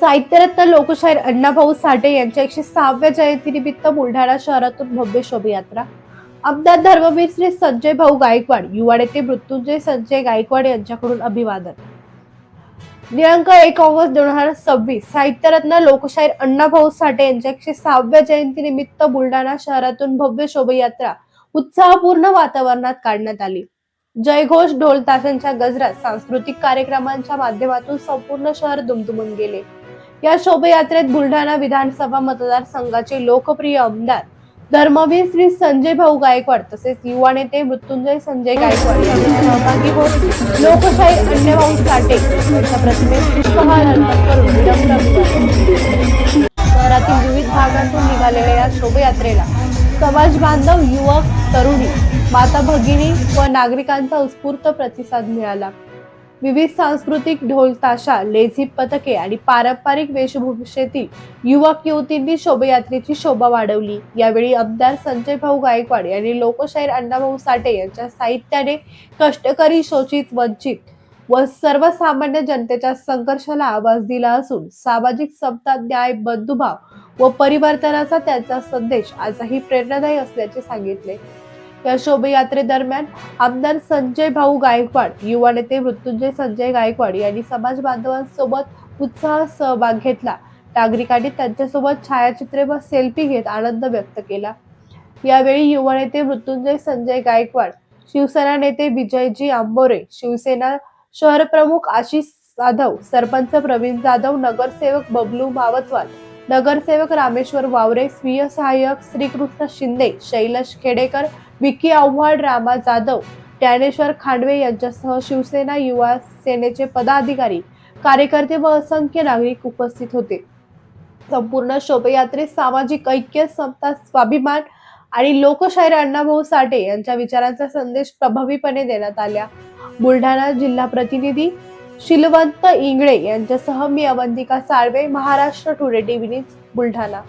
साहित्यरत्न लोकशाहीर अण्णाभाऊ साठे यांच्या 106व्या जयंतीनिमित्त बुलढाणा शहरातून भव्य शोभायात्रा. आमदार धर्मवीर श्री संजय भाऊ गायकवाड, युवा नेते मृत्युंजय संजय गायकवाड यांच्याकडून अभिवादन. दिनांक 1 ऑगस्ट 2026 साहित्यरत्न लोकशाहीर अण्णाभाऊ साठे यांच्या 106व्या जयंतीनिमित्त बुलढाणा शहरातून भव्य शोभायात्रा उत्साहपूर्ण वातावरणात काढण्यात आली. जयघोष, ढोल ताशांच्या गजरात सांस्कृतिक कार्यक्रमांच्या माध्यमातून संपूर्ण शहर दुमदुमून गेले. या शोभायात्रेत बुलढाणा विधानसभा मतदारसंघाचे लोकप्रिय आमदार धर्मवीर श्री संजय भाऊ गायकवाड तसेच युवा नेते मृत्युंजय संजय गायकवाड यांनी सहभागी होत लोकशाहीर अण्णाभाऊ साठे यांच्या प्रतिमेस पुष्पहार अर्पण करून विनम्र अभिवादन. शहरातील विविध भागातून निघालेल्या या शोभायात्रेला समाज बांधव, युवक, तरुणी, माता भगिनी व नागरिकांचा उत्स्फूर्त प्रतिसाद मिळाला. विविध सांस्कृतिक ढोल ताशा, लेझीम पथके आणि पारंपरिक वेशभूषेतील युवक युवतींनी शोभायात्रेची शोभा वाढवली. यावेळी आमदार संजय भाऊ गायकवाड यांनी लोकशाहीर अण्णाभाऊ साठे यांच्या साहित्याने कष्टकरी, शोषित, वंचित व सर्वसामान्य जनतेच्या संघर्षाला आवाज दिला असून सामाजिक समता, न्याय, बंधुभाव व परिवर्तनाचा त्यांचा संदेश आजही प्रेरणादायी असल्याचे सांगितले. या शोभायात्रेदरम्यान आमदार संजय भाऊ गायकवाड, युवा नेते मृत्युंजय संजय गायकवाड यांनी समाज बांधवांसोबत उत्साहात सहभाग घेतला. नागरिकांनी त्यांच्यासोबत छायाचित्रे व सेल्फी घेत आनंद व्यक्त केला. यावेळी युवा नेते मृत्युंजय संजय गायकवाड, शिवसेना नेते विजयजी आंबोरे, शिवसेना शहर प्रमुख आशिष जाधव, सरपंच प्रवीण जाधव, नगरसेवक बबलू मावतवाल, नगरसेवक रामेश्वर वावरे, स्वीय सहाय्यक श्रीकृष्ण शिंदे, शैलेश खेडेकर, विकी आव्हाड, रामा जाधव, ज्ञानेश्वर खांडवे यांच्यासह शिवसेना युवा सेनेचे पदाधिकारी, कार्यकर्ते व असंख्य नागरिक उपस्थित होते. संपूर्ण शोभायात्रेत सामाजिक ऐक्य, समता, स्वाभिमान आणि लोकशाहीर अण्णाभाऊ साठे यांच्या विचारांचा संदेश प्रभावीपणे देण्यात आला. बुलढाणा जिल्हा प्रतिनिधी शिलवंत इंगळे यांच्यासह मी Avantika Salve, Maharashtra today TV news, Buldhana.